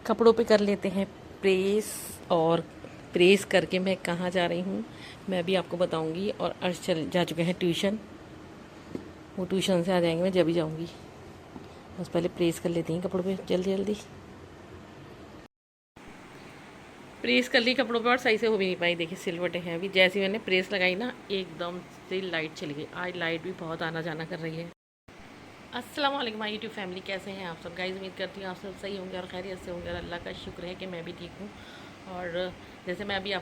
कपड़ों पे कर लेते हैं प्रेस। और प्रेस करके मैं कहाँ जा रही हूँ मैं भी आपको बताऊँगी। और अर्श चल जा चुके हैं ट्यूशन, वो ट्यूशन से आ जाएंगे, मैं जब भी जाऊँगी। बस पहले प्रेस कर लेती हैं कपड़ों पे जल्दी जल्दी। प्रेस कर ली कपड़ों पे और सही से हो भी नहीं पाई, देखिए सिलवटें हैं। अभी जैसे मैंने प्रेस लगाई ना एकदम से लाइट चली गई। आज लाइट भी बहुत आना जाना कर रही है। अस्सलाम वालेकुम माय यूट्यूब फैमिली, कैसे हैं आप सब गाइस। उम्मीद करती हूँ आप सब सही होंगे और खैरियत से होंगे और अल्लाह का शुक्र है कि मैं भी ठीक हूँ। और जैसे मैं अभी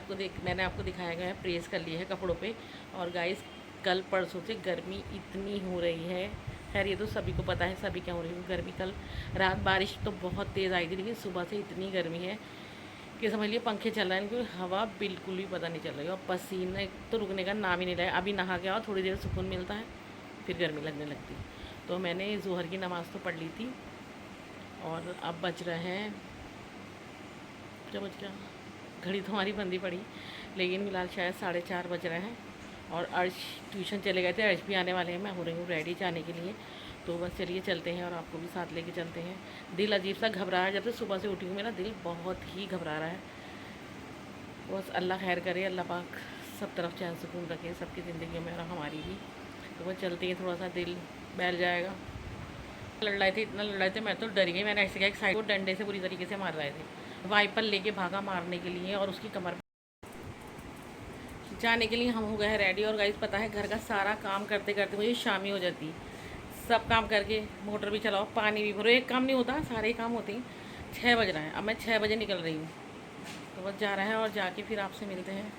मैंने आपको दिखाया गया है, प्रेस कर लिए है कपड़ों पे। और गाइस कल परसों से गर्मी इतनी हो रही है, खैर ये तो सभी को पता है सभी क्या हो रही है गर्मी। कल रात बारिश तो बहुत तेज़ आई थी, लेकिन सुबह से इतनी गर्मी है कि समझ लिए पंखे चल रहे हैं, क्योंकि हवा बिल्कुल भी पता नहीं चल रही है। और पसीने तो रुकने का नाम ही नहीं रहा है। अभी नहा के आओ, थोड़ी देर सुकून मिलता है, फिर गर्मी लगने लगती है। तो मैंने ज़ोहर की नमाज़ तो पढ़ ली थी और अब बज रहे हैं, क्या बज गया, घड़ी तो हमारी बंदी पड़ी, लेकिन फिलहाल शायद 4:30 बज रहे हैं। और अर्श ट्यूशन चले गए थे, अर्श भी आने वाले हैं, मैं हो रही हूँ रेडी जाने के लिए। तो बस चलिए चलते हैं और आपको भी साथ लेके चलते हैं। दिल अजीब सा घबरा है, जब से सुबह से उठी हूँ मेरा दिल बहुत ही घबरा रहा है। बस अल्लाह खैर करे, अल्लाह पाक सब तरफ चैन सुकून रखे सबकी ज़िंदगी में और हमारी भी। तो बस चलते हैं, थोड़ा सा दिल बैठ जाएगा। लड़ रहे थे, इतना लड़ रहे थे, मैं तो डर गई। मैंने ऐसे क्या एक साइड को डंडे से बुरी तरीके से मार रहे थे, वाइपर लेके भागा मारने के लिए और उसकी कमर जाने के लिए। हम हो गए हैं रेडी। और गाइस पता है घर का सारा काम करते करते मुझे शामी हो जाती, सब काम करके मोटर भी चलाओ, पानी भी भरो, एक काम नहीं होता, सारे काम होते हैं। 6 बज रहा है, अब मैं 6 बजे निकल रही हूँ। तो बस जा रहे हैं और जाके फिर आपसे मिलते हैं।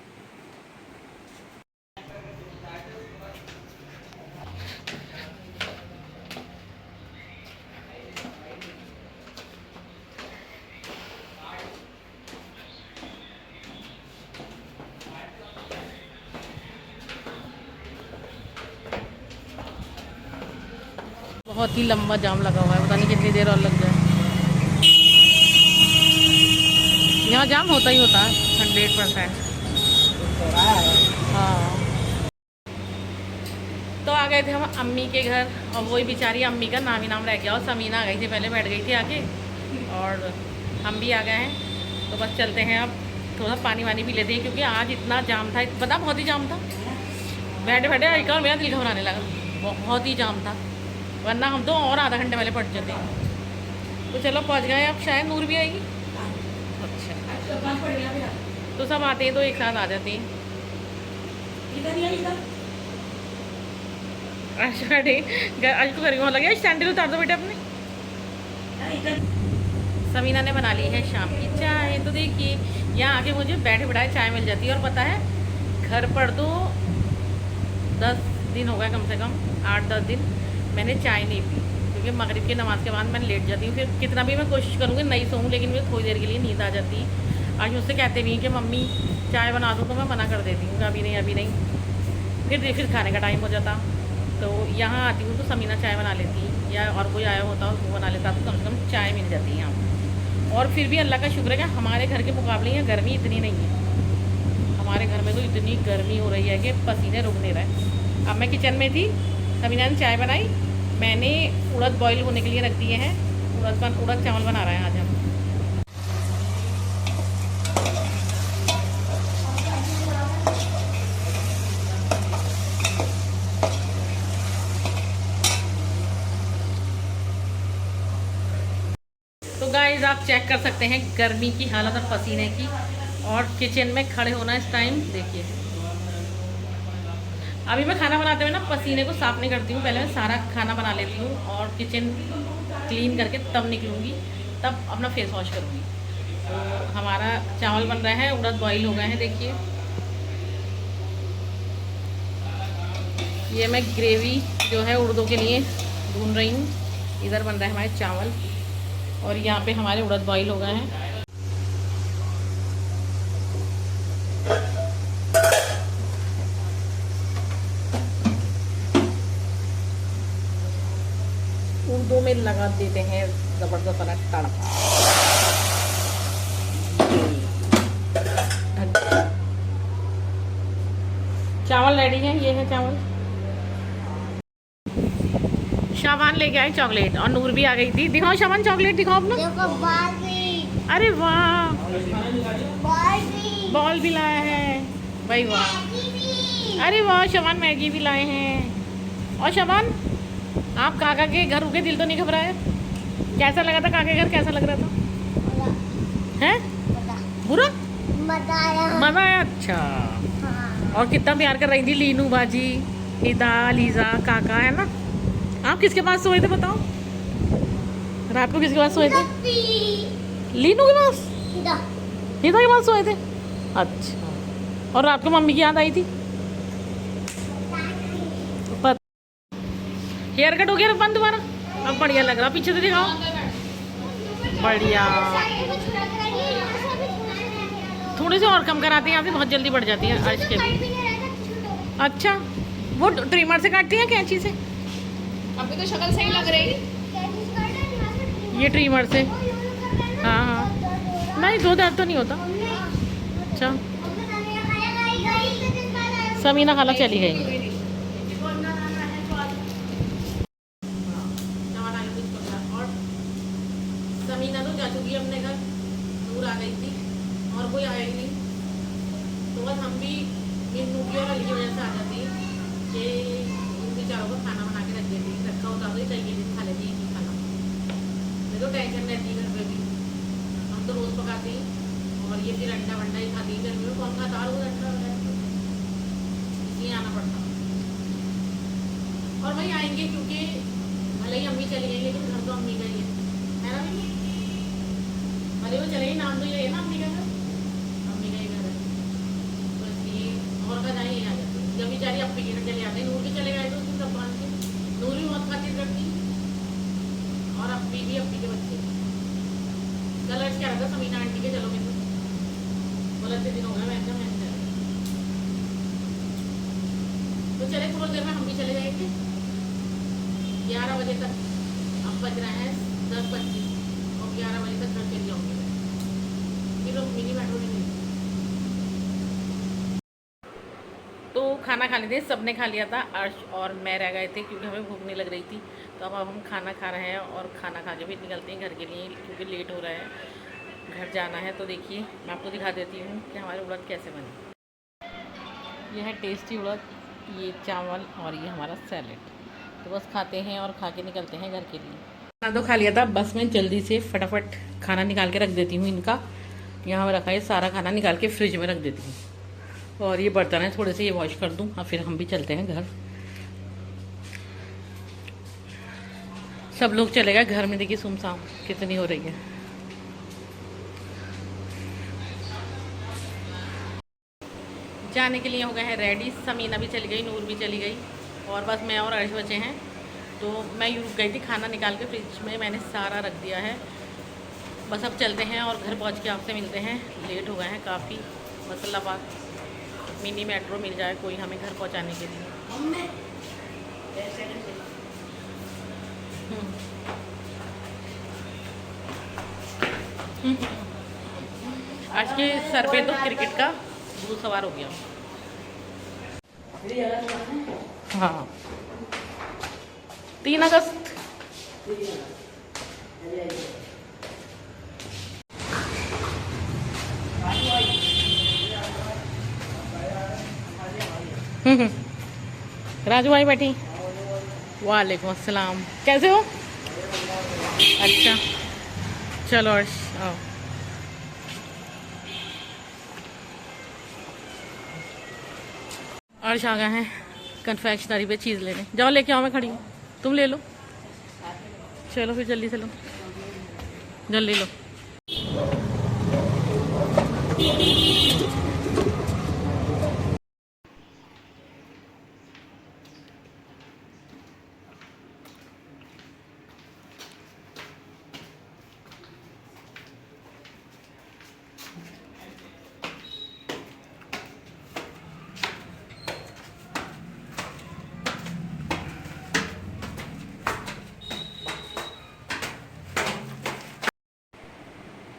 बहुत ही लंबा जाम लगा हुआ है, पता नहीं कितनी देर और लग जाए। यहाँ जाम होता ही होता है 100%। हाँ, तो आ गए थे हम अम्मी के घर और वही बेचारी अम्मी का नाम ही नाम रह गया। और समीना आ गई थी, पहले बैठ गई थी आके, और हम भी आ गए हैं। तो बस चलते हैं अब, थोड़ा पानी वानी पी लेते हैं, क्योंकि आज इतना जाम था, पता बहुत ही जाम था। बैठे बैठे एक और मेरा दिल घबराने लगा, बहुत ही जाम था, वरना हम तो और आधा घंटे पहले पहुँच जाते हैं। तो चलो पहुँच गए, अब शायद नूर भी आएगी। अच्छा, तो सब आते हैं तो एक साथ आ जाते हैं। आज तो करी लगे सैंडल उतार दो बेटे अपने। समीना ने बना ली है शाम की चाय। तो देखिए यहाँ आके मुझे बैठे बैठाए चाय मिल जाती है। और पता है घर पर तो 10 दिन हो गए, कम से कम 8-10 दिन मैंने चाय नहीं पी, क्योंकि मगरिब की नमाज़ के बाद मैं लेट जाती हूँ। फिर कितना भी मैं कोशिश करूँगी नहीं सोऊँ, लेकिन मुझे थोड़ी देर के लिए नींद आ जाती। आज मुझसे कहते नहीं कि मम्मी चाय बना दो, तो मैं मना कर देती हूँ अभी नहीं अभी नहीं। फिर खाने का टाइम हो जाता, तो यहाँ आती हूँ तो समीना चाय बना लेती, या और कोई आया होता उसको बना लेता, तो कम से कम चाय मिल जाती है यहाँ। और फिर भी अल्लाह का शुक्र है कि हमारे घर के मुकाबले यहाँ गर्मी इतनी नहीं है। हमारे घर में तो इतनी गर्मी हो रही है कि पसीने रुक नहीं रहे। अब मैं किचन में थी, समीना ने चाय बनाई, मैंने उड़द बॉईल होने के लिए रख दिए हैं। उड़द चावल बना रहे हैं आज हम। तो गाइस आप चेक कर सकते हैं गर्मी की हालत और पसीने की, और किचन में खड़े होना इस टाइम देखिए। अभी मैं खाना बनाते हुए ना पसीने को साफ नहीं करती हूँ, पहले मैं सारा खाना बना लेती हूँ और किचन क्लीन करके तब निकलूँगी, तब अपना फेस वॉश करूँगी। तो हमारा चावल बन रहा है, उड़द बॉईल हो गए हैं देखिए। ये मैं ग्रेवी जो है उड़दों के लिए भून रही हूँ। इधर बन रहा है हमारे चावल और यहाँ पे हमारे उड़द बॉईल हो गए हैं। उड़दों में लगा देते हैं ज़बरदस्त वाला तड़का। चावल रेडी है, ये है चावल। शाबान लेके आए चॉकलेट और नूर भी आ गई थी। दिखाओ शाबान चॉकलेट दिखाओ अपना। अरे वाह, बॉल भी, बॉल भी लाया है भाई, वाह। मैगी भी। अरे वाह, शबान मैगी भी लाए हैं। और शबान, आप काका के घर रुके, दिल तो नहीं घबराया? कैसा लगा था काका के घर, कैसा लग रहा था? हैं? बुरा? मजा आया। मज़ा आया, अच्छा। हाँ। और कितना प्यार कर रही थी लीनू बाजी, हिदा, लीजा, काका, है ना? आप किसके पास सोए थे बताओ? रात को किसके पास सोए थे? लीनू के पास, हिदा के पास सोए थे। अच्छा, और रात को मम्मी की याद आई थी? हेयर कट हो गया बंद तुम्हारा? अब बढ़िया लग रहा, पीछे से दिखाओ। बढ़िया। थोड़े से और कम कराते हैं यहाँ से, बहुत जल्दी बढ़ जाती है अर्श के भी। अच्छा, वो ट्रिमर से काटती है कैंची से? अभी तो शक्ल सही लग रही। ये ट्रिमर से? हाँ हाँ, नहीं दो दर्द तो नहीं होता। अच्छा, समीना खाला चली गई। और समीना तो जा चुकी है अपने घर, दूर आ गई थी और कोई आया ही नहीं, तो बस हम भी इन नूकी और अली की वजह से आ जाती कि उन बेचारों को खाना बना के रख देती, रखा होता तो चाहिए दिन खा लेती है खाना। मैं तो टेंशन रहती है घर पे भी, हम तो रोज़ पकाते हैं और ये फिर अंडा वंडा ही खाती है, गर्मी में कौन खाता रोज अंडा वगैरह, इसलिए आना पड़ता। और भाई आएंगे क्योंकि भले ही अम्मी चली गई लेकिन घर तो अम्मी का ही है ना भाई? भले वो चले गई, नाम तो ये है ना अम्मी का घर, अम्मी का ही घर है, तो इसलिए और का जाए आ जाती है। जब बेचारी अप्पी के घर चले जाते हैं, नूर के चले गए तो उसको सब बांध के, नूर भी बहुत खातिर करती और अप्पी भी, अप्पी के बच्चे। कल अर्ज क्या रहा था समीना आंटी के चलो मेरे बोला इतने दिन हो गए, मैं तो चले, थोड़ी देर में हम भी चले जाएंगे 11 बजे तक। अब बज रहे हैं 10:25 और 11 बजे तक घर चले जाऊँगी मैं, फिर मिनी मेट्रो नहीं मिली। तो खाना खा लेते, सबने खा लिया था, अर्श और मैं रह गए थे क्योंकि हमें भूख नहीं लग रही थी। तो अब हम खाना खा रहे हैं और खाना खा के फिर निकलते हैं घर के लिए क्योंकि लेट हो रहा है, घर जाना है। तो देखिए मैं आपको दिखा देती हूँ कि हमारे उड़द कैसे बने। यह है टेस्टी उड़द, ये चावल और ये हमारा सैलेड। तो बस खाते हैं और खा के निकलते हैं घर के लिए। खाना तो खा लिया था, बस मैं जल्दी से फटाफट खाना निकाल के रख देती हूँ इनका। यहाँ रखा है सारा खाना, निकाल के फ्रिज में रख देती हूँ। और ये बर्तन है थोड़े से, ये वॉश कर दूँ और फिर हम भी चलते हैं घर। सब लोग चले गए घर में, देखिए सुमसाम कितनी हो रही है। जाने के लिए हो गए हैं रेडी, समीना भी चली गई, नूर भी चली गई और बस मैं और अर्श बचे हैं। तो मैं यूँ रुक गई थी, खाना निकाल के फ्रिज में मैंने सारा रख दिया है। बस अब चलते हैं और घर पहुंच के आपसे मिलते हैं। लेट हो गए हैं काफ़ी, बस अल्लाह पाक मिनी मेट्रो मिल जाए कोई हमें घर पहुंचाने के लिए। आज के सर पे तो क्रिकेट का भूत सवार हो गया। हाँ, 3 अगस्त। राजू भाई बैठी। वालेकुम अस्सलाम, कैसे हो? अच्छा चलो अर्श आओ। अर्श आ गए हैं कन्फेक्शनरी पे चीज़ लेने। जाओ लेके आओ, मैं खड़ी हूँ, तुम ले लो। चलो फिर जल्दी से लो, जल्दी लो।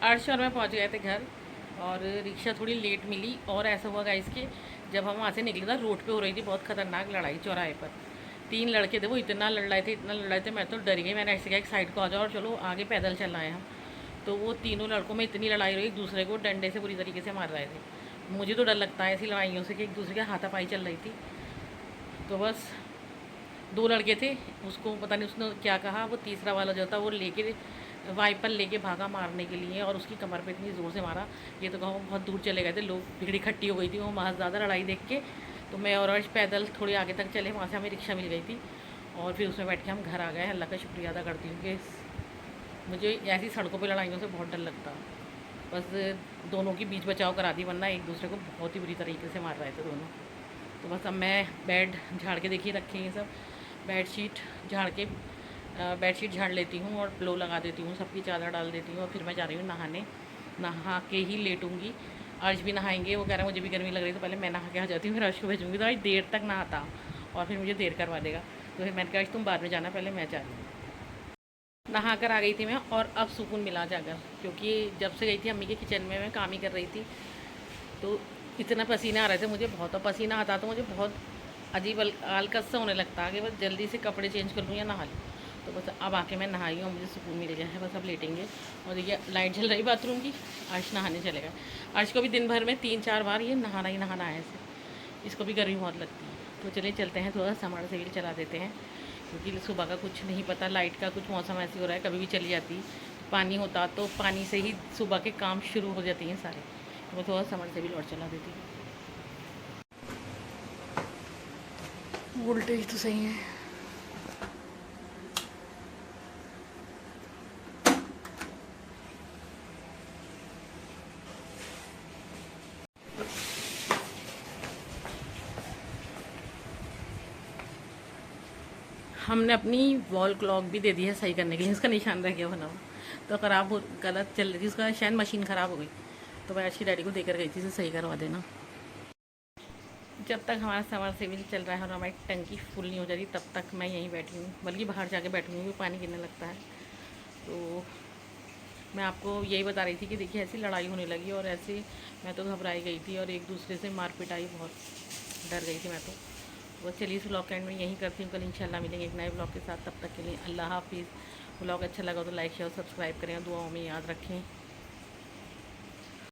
अर्श और मैं पहुंच गए थे घर और रिक्शा थोड़ी लेट मिली। और ऐसा हुआ गाइस कि जब हम वहाँ से निकले था, रोड पे हो रही थी बहुत ख़तरनाक लड़ाई चौराहे पर। 3 लड़के थे, वो इतना लड़ रहे थे, इतना लड़ रहे थे, मैं तो डर गई। मैंने ऐसे कहा एक साइड को आ जाओ और चलो आगे पैदल चलना है हम। तो वो तीनों लड़कों में इतनी लड़ाई रही, एक दूसरे को डंडे से बुरी तरीके से मार रहे थे। मुझे तो डर लगता है ऐसी लड़ाइयों से कि एक दूसरे के हाथापाई चल रही थी। तो बस 2 लड़के थे, उसको पता नहीं उसने क्या कहा, वो तीसरा वाला जो था वो लेके वाइपर लेके भागा मारने के लिए, और उसकी कमर पे इतनी ज़ोर से मारा, ये तो कहो बहुत दूर चले गए थे लोग, भीड़ इकट्ठी हो गई थी वो बहुत ज़्यादा लड़ाई देख के। तो मैं और अर्श पैदल थोड़े आगे तक चले, वहाँ से हमें रिक्शा मिल गई थी और फिर उसमें बैठ के हम घर आ गए। अल्लाह का शुक्रिया अदा करती हूँ कि मुझे ऐसी सड़कों पर लड़ाइयों से बहुत डर लगता। बस दोनों की बीच बचाव करा दी, वरना एक दूसरे को बहुत ही बुरी तरीके से मार रहे थे दोनों। तो बस अब मैं बेड झाड़ के देखिए रखे हैं सब, बेडशीट झाड़ के बेडशीट झाड़ लेती हूँ और पिलो लगा देती हूँ, सबकी चादर डाल देती हूँ और फिर मैं जा रही हूँ नहाने। नहा के ही लेटूँगी। अर्श भी नहाएंगे, वो कह रहा है मुझे भी गर्मी लग रही है, तो पहले मैं नहा के आ जाती हूँ, फिर अर्श को भेजूँगी। तो आज देर तक नहाता और फिर मुझे देर करवा देगा, तो फिर मैंने कहा अर्श तुम बाद में जाना, पहले मैं जा रही हूँ। नहा कर आ गई थी मैं, और अब सुकून मिला जाकर, क्योंकि जब से गई थी अम्मी के किचन में मैं काम ही कर रही थी, तो इतना पसीना आ रहे थे मुझे बहुत, और पसीना आता तो मुझे बहुत अजीब आलकस सा होने लगता है कि बस जल्दी से कपड़े चेंज कर लूँ या नहा लूँ। तो बस अब आके मैं नहाई हूँ, मुझे सुकून मिल गया है। बस अब लेटेंगे। और देखिए लाइट जल रही बाथरूम की, अर्श नहाने चलेगा। अर्श को भी दिन भर में 3-4 बार ये नहाना ही नहाना है ऐसे, इसको भी गर्मी बहुत लगती है। तो चलिए चलते हैं, थोड़ा समर सेविल चला देते हैं, क्योंकि सुबह का कुछ नहीं पता, लाइट का कुछ मौसम ऐसे हो रहा है, कभी भी चली जाती। पानी होता तो पानी से ही सुबह के काम शुरू हो जाती हैं सारे। तो मैं थोड़ा समर सेविल और चला देती हूँ। वोल्टेज तो सही है। हमने अपनी वॉल क्लॉक भी दे दी है सही करने के लिए, इसका निशान रह गया बना हुआ, तो ख़राब हो, गलत चल रही थी, उसका शायद मशीन ख़राब हो गई, तो मैं अच्छी डैडी को देकर गई थी, इसे सही करवा देना। जब तक हमारा समर सेविल चल रहा है और हमारी टंकी फुल नहीं हो जाती, तब तक मैं यहीं बैठी हूँ, बल्कि बाहर जाके बैठूँगी, क्योंकि पानी गिरने लगता है। तो मैं आपको यही बता रही थी कि देखिए ऐसी लड़ाई होने लगी, और ऐसे मैं तो घबराई गई थी, और एक दूसरे से मारपीट आई, बहुत डर गई थी मैं तो। बस चलिए इस ब्लॉग का एंड में यहीं करती हूँ, कल इंशाल्लाह मिलेंगे एक नए ब्लॉग के साथ। तब तक के लिए अल्लाह हाफिज़। ब्लॉग अच्छा लगा तो लाइक शेयर सब्सक्राइब करें, दुआओं में याद रखें।